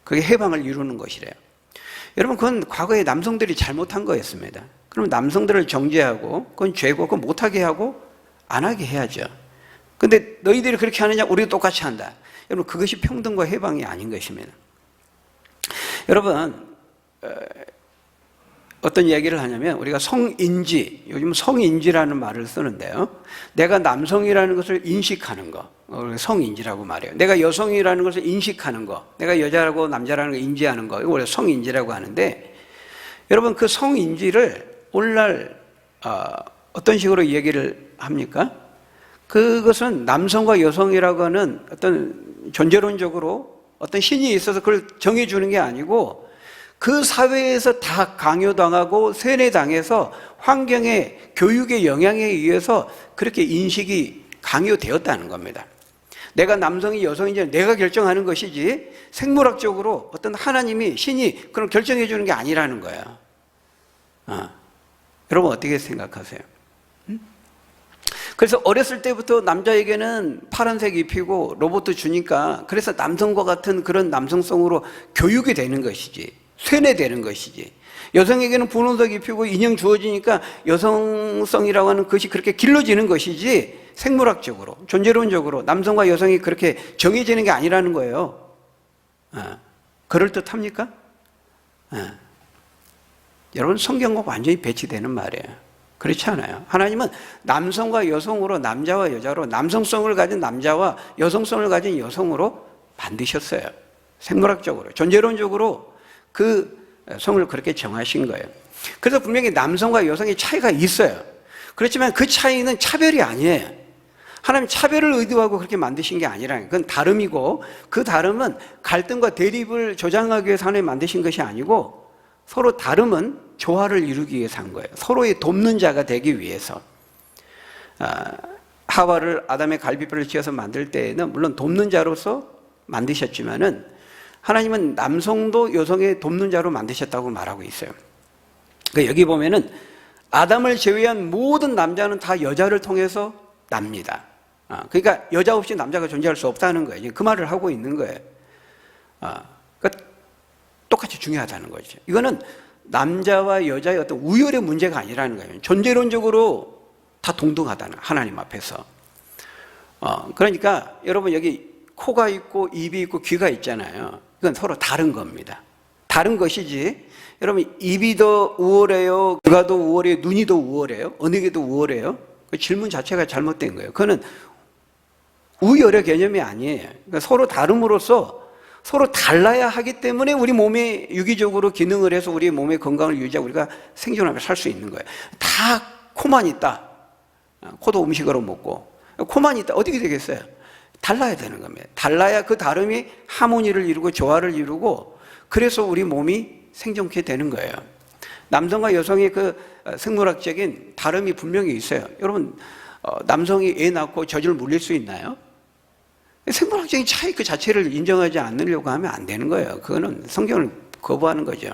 그게 해방을 이루는 것이래요. 여러분, 그건 과거에 남성들이 잘못한 거였습니다. 그럼 남성들을 정죄하고 그건 죄고 그건 못하게 하고 안 하게 해야죠. 근데 너희들이 그렇게 하느냐? 우리도 똑같이 한다. 여러분, 그것이 평등과 해방이 아닌 것입니다. 여러분, 어떤 이야기를 하냐면, 우리가 성인지, 요즘 성인지라는 말을 쓰는데요, 내가 남성이라는 것을 인식하는 거, 성인지라고 말해요. 내가 여성이라는 것을 인식하는 거, 내가 여자라고 남자라는 걸 인지하는 거, 이걸 성인지라고 하는데, 여러분, 그 성인지를 오늘날 어떤 식으로 얘기를 합니까? 그것은 남성과 여성이라고 하는 어떤 존재론적으로 어떤 신이 있어서 그걸 정해주는 게 아니고, 그 사회에서 다 강요당하고 세뇌당해서 환경의 교육의 영향에 의해서 그렇게 인식이 강요되었다는 겁니다. 내가 남성이 여성인지 내가 결정하는 것이지 생물학적으로 어떤 하나님이, 신이 그런 결정해 주는 게 아니라는 거예요. 여러분, 어떻게 생각하세요? 그래서 어렸을 때부터 남자에게는 파란색 입히고 로봇도 주니까, 그래서 남성과 같은 그런 남성성으로 교육이 되는 것이지, 쇠뇌되는 것이지, 여성에게는 분홍색 입히고 인형 주어지니까 여성성이라고 하는 것이 그렇게 길러지는 것이지, 생물학적으로, 존재론적으로 남성과 여성이 그렇게 정해지는 게 아니라는 거예요. 그럴듯합니까? 여러분, 성경과 완전히 배치되는 말이에요. 그렇지 않아요. 하나님은 남성과 여성으로, 남자와 여자로, 남성성을 가진 남자와 여성성을 가진 여성으로 만드셨어요. 생물학적으로, 존재론적으로 그 성을 그렇게 정하신 거예요. 그래서 분명히 남성과 여성의 차이가 있어요. 그렇지만 그 차이는 차별이 아니에요. 하나님 차별을 의도하고 그렇게 만드신 게 아니라, 그건 다름이고, 그 다름은 갈등과 대립을 조장하기 위해서 하나님 만드신 것이 아니고, 서로 다름은 조화를 이루기 위해서 한 거예요. 서로의 돕는 자가 되기 위해서. 하와를 아담의 갈비뼈를 쥐어서 만들 때에는 물론 돕는 자로서 만드셨지만은, 하나님은 남성도 여성의 돕는 자로 만드셨다고 말하고 있어요. 그러니까 여기 보면은 아담을 제외한 모든 남자는 다 여자를 통해서 납니다. 그러니까 여자 없이 남자가 존재할 수 없다는 거예요. 지금 그 말을 하고 있는 거예요. 그러니까 똑같이 중요하다는 거죠. 이거는 남자와 여자의 어떤 우열의 문제가 아니라는 거예요. 존재론적으로 다 동등하다는, 하나님 앞에서. 그러니까 여러분 여기 코가 있고 입이 있고 귀가 있잖아요. 이건 서로 다른 겁니다. 다른 것이지, 여러분 입이 더 우월해요? 귀가 더 우월해요? 눈이 더 우월해요? 어느 게 더 우월해요? 그 질문 자체가 잘못된 거예요. 그거는 우열의 개념이 아니에요. 그러니까 서로 다름으로써 서로 달라야 하기 때문에 우리 몸이 유기적으로 기능을 해서 우리 몸의 건강을 유지하고 우리가 생존하며 살 수 있는 거예요. 다 코만 있다. 코도 음식으로 먹고. 코만 있다. 어떻게 되겠어요? 달라야 되는 겁니다. 달라야 그 다름이 하모니를 이루고 조화를 이루고, 그래서 우리 몸이 생존케 되는 거예요. 남성과 여성의 그 생물학적인 다름이 분명히 있어요. 여러분, 남성이 애 낳고 젖을 물릴 수 있나요? 생물학적인 차이 그 자체를 인정하지 않으려고 하면 안 되는 거예요. 그거는 성경을 거부하는 거죠.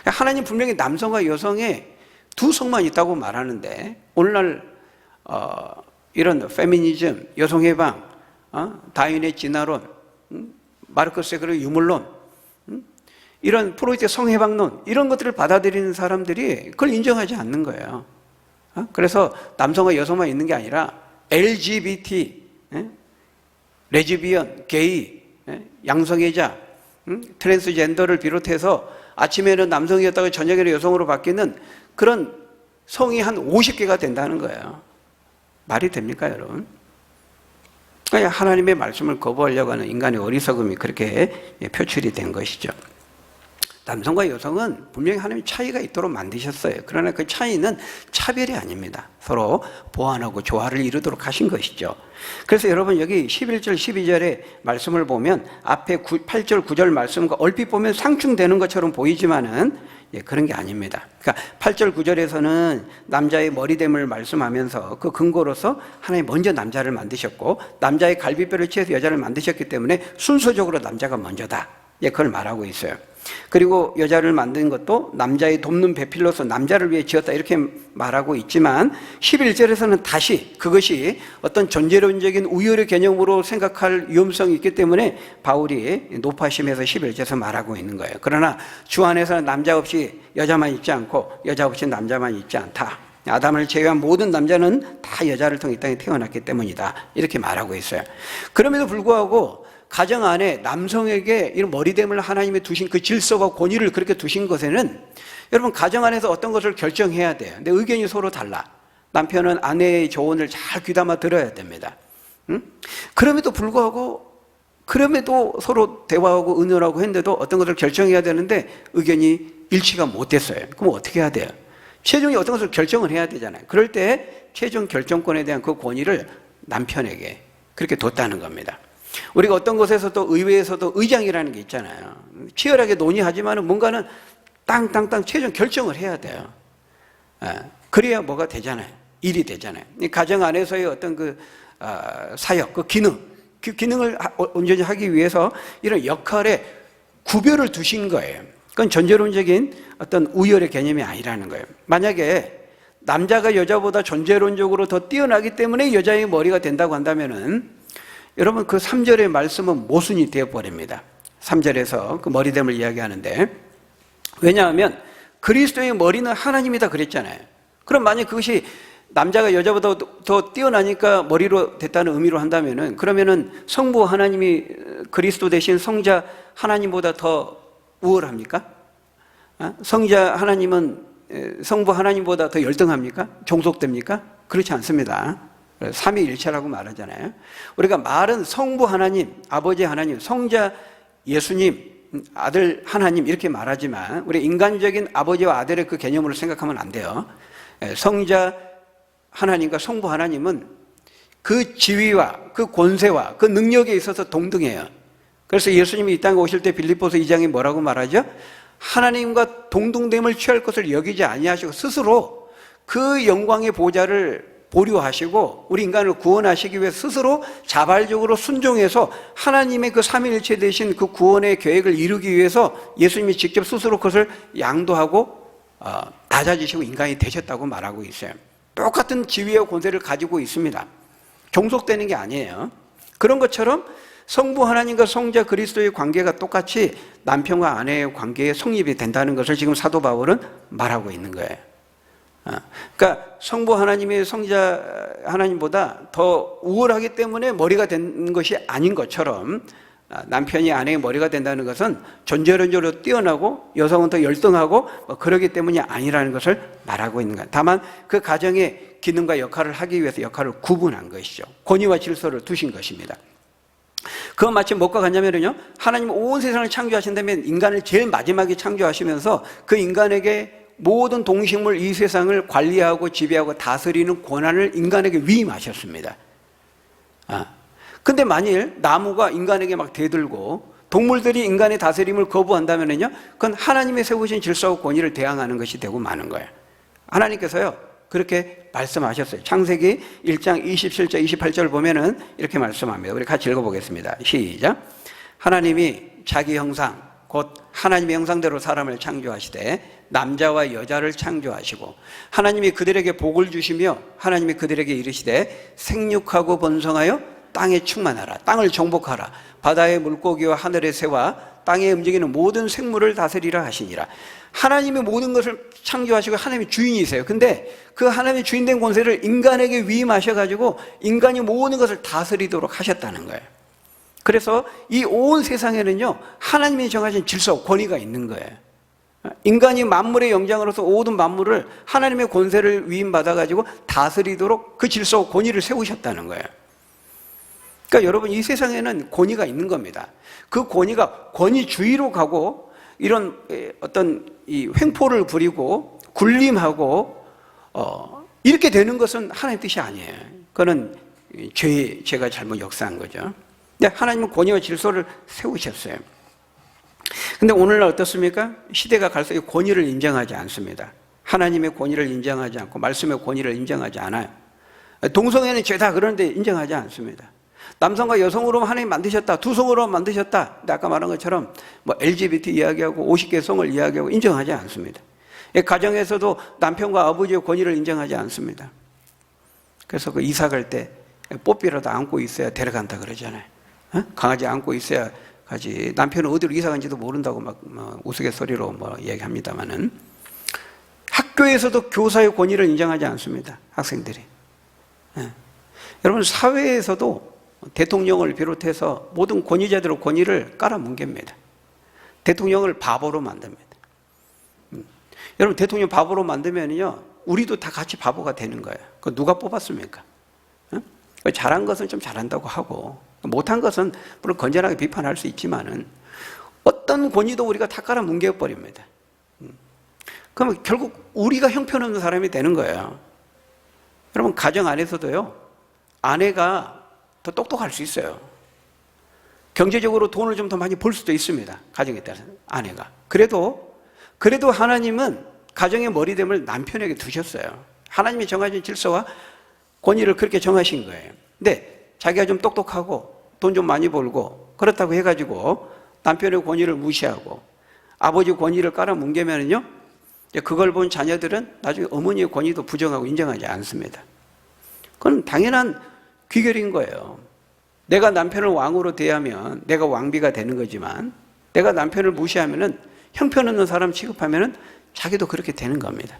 하나님 분명히 남성과 여성의 두 성만 있다고 말하는데, 오늘날 이런 페미니즘, 여성해방, 다윈의 진화론, 마르크스의 그런 유물론, 이런 프로이트의 성해방론, 이런 것들을 받아들이는 사람들이 그걸 인정하지 않는 거예요. 그래서 남성과 여성만 있는 게 아니라 LGBT, 레즈비언, 게이, 양성애자, 트랜스젠더를 비롯해서 아침에는 남성이었다가 저녁에는 여성으로 바뀌는 그런 성이 한 50개가 된다는 거예요. 말이 됩니까, 여러분? 그러니까 하나님의 말씀을 거부하려고 하는 인간의 어리석음이 그렇게 표출이 된 것이죠. 남성과 여성은 분명히 하나님이 차이가 있도록 만드셨어요. 그러나 그 차이는 차별이 아닙니다. 서로 보완하고 조화를 이루도록 하신 것이죠. 그래서 여러분 여기 11절 12절의 말씀을 보면 앞에 8절 9절 말씀과 얼핏 보면 상충되는 것처럼 보이지만은 그런 게 아닙니다. 그러니까 8절 9절에서는 남자의 머리됨을 말씀하면서 그 근거로서 하나님 먼저 남자를 만드셨고, 남자의 갈비뼈를 취해서 여자를 만드셨기 때문에 순서적으로 남자가 먼저다. 그걸 말하고 있어요. 그리고 여자를 만든 것도 남자의 돕는 배필로서 남자를 위해 지었다, 이렇게 말하고 있지만 11절에서는 다시 그것이 어떤 존재론적인 우열의 개념으로 생각할 위험성이 있기 때문에 바울이 높아심에서 11절에서 말하고 있는 거예요. 그러나 주 안에서는 남자 없이 여자만 있지 않고 여자 없이 남자만 있지 않다. 아담을 제외한 모든 남자는 다 여자를 통해 이 땅에 태어났기 때문이다, 이렇게 말하고 있어요. 그럼에도 불구하고 가정 안에 남성에게 이런 머리됨을 하나님이 두신 그 질서와 권위를 그렇게 두신 것에는, 여러분 가정 안에서 어떤 것을 결정해야 돼요. 근데 의견이 서로 달라. 남편은 아내의 조언을 잘 귀담아 들어야 됩니다. 그럼에도 불구하고, 그럼에도 서로 대화하고 의논하고 했는데도 어떤 것을 결정해야 되는데 의견이 일치가 못 됐어요. 그럼 어떻게 해야 돼요? 최종이 어떤 것을 결정을 해야 되잖아요. 그럴 때 최종 결정권에 대한 그 권위를 남편에게 그렇게 뒀다는 겁니다. 우리가 어떤 곳에서도 의회에서도 의장이라는 게 있잖아요. 치열하게 논의하지만 뭔가는 땅땅땅 최종 결정을 해야 돼요. 그래야 뭐가 되잖아요. 일이 되잖아요. 가정 안에서의 어떤 그 사역, 그 기능을 온전히 하기 위해서 이런 역할에 구별을 두신 거예요. 그건 존재론적인 어떤 우열의 개념이 아니라는 거예요. 만약에 남자가 여자보다 존재론적으로 더 뛰어나기 때문에 여자의 머리가 된다고 한다면은, 여러분 그 3절의 말씀은 모순이 되어버립니다. 3절에서 그 머리됨을 이야기하는데, 왜냐하면 그리스도의 머리는 하나님이다 그랬잖아요. 그럼 만약 그것이 남자가 여자보다 더 뛰어나니까 머리로 됐다는 의미로 한다면은, 그러면은 성부 하나님이 그리스도 대신 성자 하나님보다 더 우월합니까? 성자 하나님은 성부 하나님보다 더 열등합니까? 종속됩니까? 그렇지 않습니다. 삼위일체라고 말하잖아요. 우리가 말은 성부 하나님, 아버지 하나님, 성자 예수님, 아들 하나님 이렇게 말하지만, 우리 인간적인 아버지와 아들의 그 개념으로 생각하면 안 돼요. 성자 하나님과 성부 하나님은 그 지위와 그 권세와 그 능력에 있어서 동등해요. 그래서 예수님이 이 땅에 오실 때 빌립보서 2장에 뭐라고 말하죠? 하나님과 동등됨을 취할 것을 여기지 아니하시고 스스로 그 영광의 보좌를 보류하시고 우리 인간을 구원하시기 위해 스스로 자발적으로 순종해서 하나님의 그 삼위일체 되신 그 구원의 계획을 이루기 위해서 예수님이 직접 스스로 그것을 양도하고 낮아지시고 인간이 되셨다고 말하고 있어요. 똑같은 지위와 권세를 가지고 있습니다. 종속되는 게 아니에요. 그런 것처럼 성부 하나님과 성자 그리스도의 관계가 똑같이 남편과 아내의 관계에 성립이 된다는 것을 지금 사도 바울은 말하고 있는 거예요. 그러니까 성부 하나님의 성자 하나님보다 더 우월하기 때문에 머리가 된 것이 아닌 것처럼 남편이 아내의 머리가 된다는 것은 존재론적으로 뛰어나고 여성은 더 열등하고 그러기 때문이 아니라는 것을 말하고 있는 거예요. 다만 그 가정의 기능과 역할을 하기 위해서 역할을 구분한 것이죠. 권위와 질서를 두신 것입니다. 그건 마치 뭐가 같냐면요, 하나님은 온 세상을 창조하신 다음에 인간을 제일 마지막에 창조하시면서 그 인간에게 모든 동식물 이 세상을 관리하고 지배하고 다스리는 권한을 인간에게 위임하셨습니다. 근데 만일 나무가 인간에게 막 대들고 동물들이 인간의 다스림을 거부한다면요, 그건 하나님의 세우신 질서와 권위를 대항하는 것이 되고 마는 거예요. 하나님께서요, 그렇게 말씀하셨어요. 창세기 1장 27절 28절 보면은 이렇게 말씀합니다. 우리 같이 읽어보겠습니다. 시작. 하나님이 자기 형상 곧 하나님의 형상대로 사람을 창조하시되 남자와 여자를 창조하시고 하나님이 그들에게 복을 주시며 하나님이 그들에게 이르시되 생육하고 번성하여 땅에 충만하라. 땅을 정복하라. 바다의 물고기와 하늘의 새와 땅에 움직이는 모든 생물을 다스리라 하시니라. 하나님이 모든 것을 창조하시고 하나님이 주인이세요. 근데 그 하나님의 주인된 권세를 인간에게 위임하셔가지고 인간이 모든 것을 다스리도록 하셨다는 거예요. 그래서 이 온 세상에는요, 하나님이 정하신 질서, 권위가 있는 거예요. 인간이 만물의 영장으로서 모든 만물을 하나님의 권세를 위임받아가지고 다스리도록 그 질서, 권위를 세우셨다는 거예요. 그러니까 여러분, 이 세상에는 권위가 있는 겁니다. 그 권위가 권위주의로 가고 이런 어떤 이 횡포를 부리고 군림하고 이렇게 되는 것은 하나님 뜻이 아니에요. 그거는 죄가 잘못 역사한 거죠. 근데 하나님은 권위와 질서를 세우셨어요. 근데 오늘날 어떻습니까? 시대가 갈수록 권위를 인정하지 않습니다. 하나님의 권위를 인정하지 않고 말씀의 권위를 인정하지 않아요. 동성애는 죄다 그러는데 인정하지 않습니다. 남성과 여성으로 하나님 만드셨다, 두성으로 만드셨다. 근데 아까 말한 것처럼 뭐 LGBT 이야기하고 50개 성을 이야기하고 인정하지 않습니다. 가정에서도 남편과 아버지의 권위를 인정하지 않습니다. 그래서 그 이사 갈 때 뽀삐라도 안고 있어야 데려간다 그러잖아요. 강아지 안고 있어야 가지. 남편은 어디로 이사 간지도 모른다고 막 우스갯소리로 뭐 얘기합니다만은 학교에서도 교사의 권위를 인정하지 않습니다. 학생들이. 여러분, 사회에서도 대통령을 비롯해서 모든 권위자들의 권위를 깔아뭉갭니다. 대통령을 바보로 만듭니다. 여러분, 대통령 바보로 만들면요, 우리도 다 같이 바보가 되는 거예요. 그 누가 뽑았습니까? 잘한 것은 좀 잘한다고 하고 못한 것은 물론 건전하게 비판할 수 있지만은 어떤 권위도 우리가 다 깔아뭉개 버립니다. 그러면 결국 우리가 형편없는 사람이 되는 거예요. 여러분, 가정 안에서도요, 아내가 더 똑똑할 수 있어요. 경제적으로 돈을 좀 더 많이 벌 수도 있습니다. 가정에 따라서 아내가. 그래도 하나님은 가정의 머리됨을 남편에게 두셨어요. 하나님이 정하신 질서와 권위를 그렇게 정하신 거예요. 근데 자기가 좀 똑똑하고 돈 좀 많이 벌고 그렇다고 해가지고 남편의 권위를 무시하고 아버지 권위를 깔아뭉개면요, 그걸 본 자녀들은 나중에 어머니의 권위도 부정하고 인정하지 않습니다. 그건 당연한 귀결인 거예요. 내가 남편을 왕으로 대하면 내가 왕비가 되는 거지만 내가 남편을 무시하면은 형편없는 사람 취급하면은 자기도 그렇게 되는 겁니다.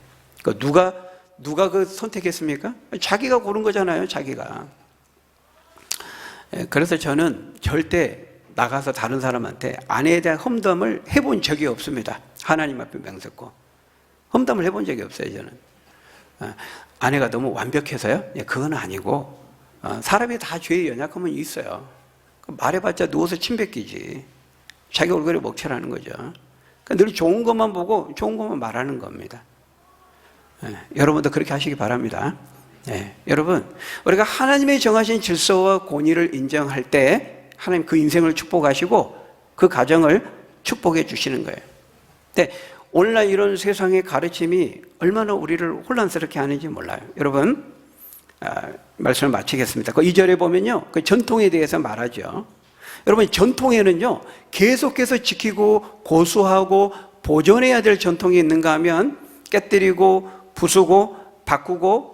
누가 그 선택했습니까? 자기가 고른 거잖아요, 자기가. 그래서 저는 절대 나가서 다른 사람한테 아내에 대한 험담을 해본 적이 없습니다. 하나님 앞에 명세코 험담을 해본 적이 없어요, 저는. 아내가 너무 완벽해서요? 그건 아니고 사람이 다 죄에 연약함은 있어요. 말해봤자 누워서 침 뱉기지. 자기 얼굴에 먹칠하는 거죠. 늘 좋은 것만 보고 좋은 것만 말하는 겁니다. 여러분도 그렇게 하시기 바랍니다. 여러분, 우리가 하나님의 정하신 질서와 권위를 인정할 때 하나님 그 인생을 축복하시고 그 가정을 축복해 주시는 거예요. 근데 오늘날 이런 세상의 가르침이 얼마나 우리를 혼란스럽게 하는지 몰라요. 여러분, 말씀을 마치겠습니다. 그 2절에 보면요, 그 전통에 대해서 말하죠. 여러분, 전통에는요, 계속해서 지키고 고수하고 보존해야 될 전통이 있는가 하면 깨뜨리고 부수고 바꾸고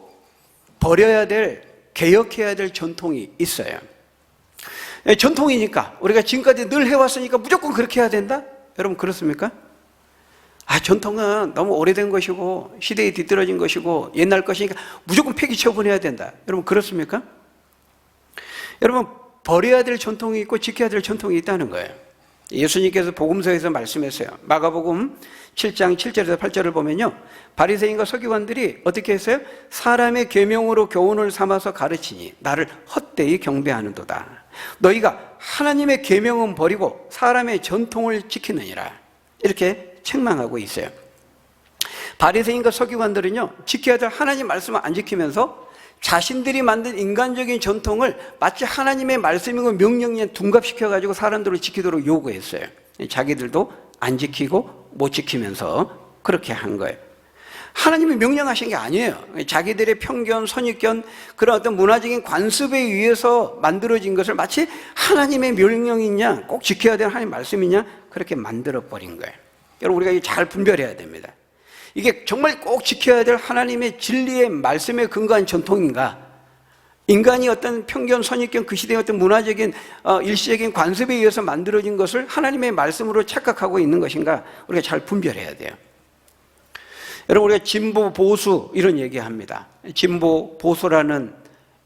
버려야 될, 개혁해야 될 전통이 있어요. 전통이니까, 우리가 지금까지 늘 해왔으니까 무조건 그렇게 해야 된다? 여러분 그렇습니까? 전통은 너무 오래된 것이고 시대에 뒤떨어진 것이고 옛날 것이니까 무조건 폐기 처분해야 된다. 여러분 그렇습니까? 여러분 버려야 될 전통이 있고 지켜야 될 전통이 있다는 거예요. 예수님께서 복음서에서 말씀했어요. 마가복음 7장 7절에서 8절을 보면요, 바리새인과 서기관들이 어떻게 했어요? 사람의 계명으로 교훈을 삼아서 가르치니 나를 헛되이 경배하는도다. 너희가 하나님의 계명은 버리고 사람의 전통을 지키느니라. 이렇게 책망하고 있어요. 바리새인과 서기관들은요, 지켜야 될 하나님 말씀을 안 지키면서 자신들이 만든 인간적인 전통을 마치 하나님의 말씀이고 명령에 둔갑시켜가지고 사람들을 지키도록 요구했어요. 자기들도 안 지키고 못 지키면서 그렇게 한 거예요. 하나님이 명령하신 게 아니에요. 자기들의 편견, 선입견, 그런 어떤 문화적인 관습에 의해서 만들어진 것을 마치 하나님의 명령이냐, 꼭 지켜야 될 하나님 말씀이냐, 그렇게 만들어버린 거예요. 여러분 우리가 이거 잘 분별해야 됩니다. 이게 정말 꼭 지켜야 될 하나님의 진리의 말씀에 근거한 전통인가, 인간이 어떤 편견, 선입견, 그 시대의 어떤 문화적인 일시적인 관습에 의해서 만들어진 것을 하나님의 말씀으로 착각하고 있는 것인가, 우리가 잘 분별해야 돼요. 여러분 우리가 진보, 보수 이런 얘기합니다. 진보, 보수라는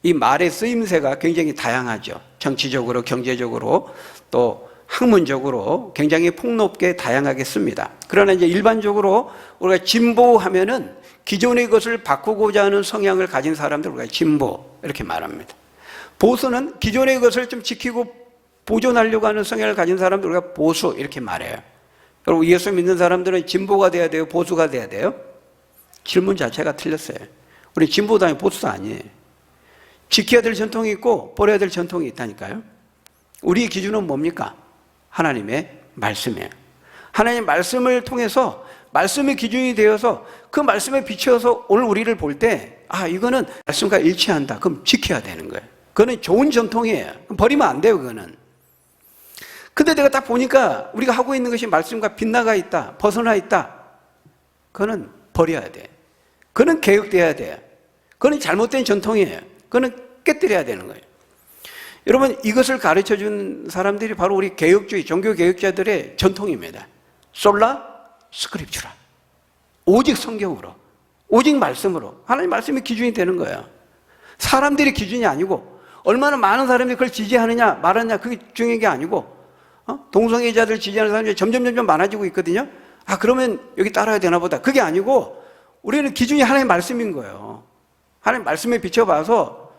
이 말의 쓰임새가 굉장히 다양하죠. 정치적으로, 경제적으로, 또 학문적으로 굉장히 폭넓게 다양하게 씁니다. 그러나 이제 일반적으로 우리가 진보하면은 기존의 것을 바꾸고자 하는 성향을 가진 사람들 우리가 진보 이렇게 말합니다. 보수는 기존의 것을 좀 지키고 보존하려고 하는 성향을 가진 사람들 우리가 보수 이렇게 말해요. 여러분 예수 믿는 사람들은 진보가 돼야 돼요? 보수가 돼야 돼요? 질문 자체가 틀렸어요. 우리 진보도 아니고 보수도 아니에요. 지켜야 될 전통이 있고 버려야 될 전통이 있다니까요. 우리 기준은 뭡니까? 하나님의 말씀이에요. 하나님의 말씀을 통해서 말씀의 기준이 되어서 그 말씀에 비추어서 오늘 우리를 볼 때 이거는 말씀과 일치한다. 그럼 지켜야 되는 거예요. 그거는 좋은 전통이에요. 버리면 안 돼요. 그거는. 근데 내가 딱 보니까 우리가 하고 있는 것이 말씀과 빗나가 있다, 벗어나 있다. 그거는 버려야 돼. 그거는 개혁돼야 돼요. 그거는 잘못된 전통이에요. 그거는 깨뜨려야 되는 거예요. 여러분 이것을 가르쳐준 사람들이 바로 우리 개혁주의, 종교개혁자들의 전통입니다. 솔라 스크립추라. 오직 성경으로, 오직 말씀으로. 하나님 말씀이 기준이 되는 거예요. 사람들이 기준이 아니고 얼마나 많은 사람들이 그걸 지지하느냐 말하느냐 그게 중요한 게 아니고 동성애자들 지지하는 사람들이 점점 많아지고 있거든요. 그러면 여기 따라야 되나 보다. 그게 아니고 우리는 기준이 하나님의 말씀인 거예요. 하나님 말씀에 비춰봐서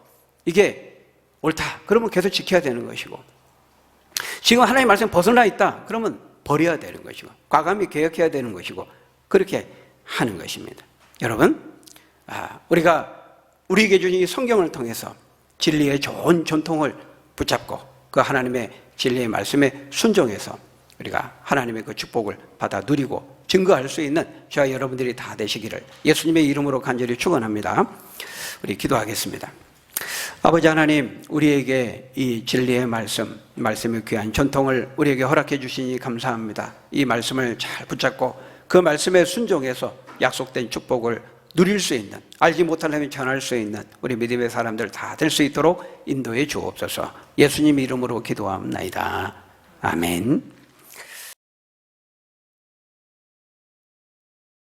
이게 옳다. 그러면 계속 지켜야 되는 것이고, 지금 하나님의 말씀 벗어나 있다. 그러면 버려야 되는 것이고, 과감히 개혁해야 되는 것이고, 그렇게 하는 것입니다. 여러분, 우리가 우리 기준이 성경을 통해서 진리의 좋은 전통을 붙잡고 그 하나님의 진리의 말씀에 순종해서 우리가 하나님의 그 축복을 받아 누리고 증거할 수 있는 저와 여러분들이 다 되시기를 예수님의 이름으로 간절히 축원합니다. 우리 기도하겠습니다. 아버지 하나님, 우리에게 이 진리의 말씀, 말씀의 귀한 전통을 우리에게 허락해 주시니 감사합니다. 이 말씀을 잘 붙잡고 그 말씀에 순종해서 약속된 축복을 누릴 수 있는, 알지 못하려면 전할 수 있는 우리 믿음의 사람들 다 될 수 있도록 인도해 주옵소서. 예수님 이름으로 기도합니다. 아멘.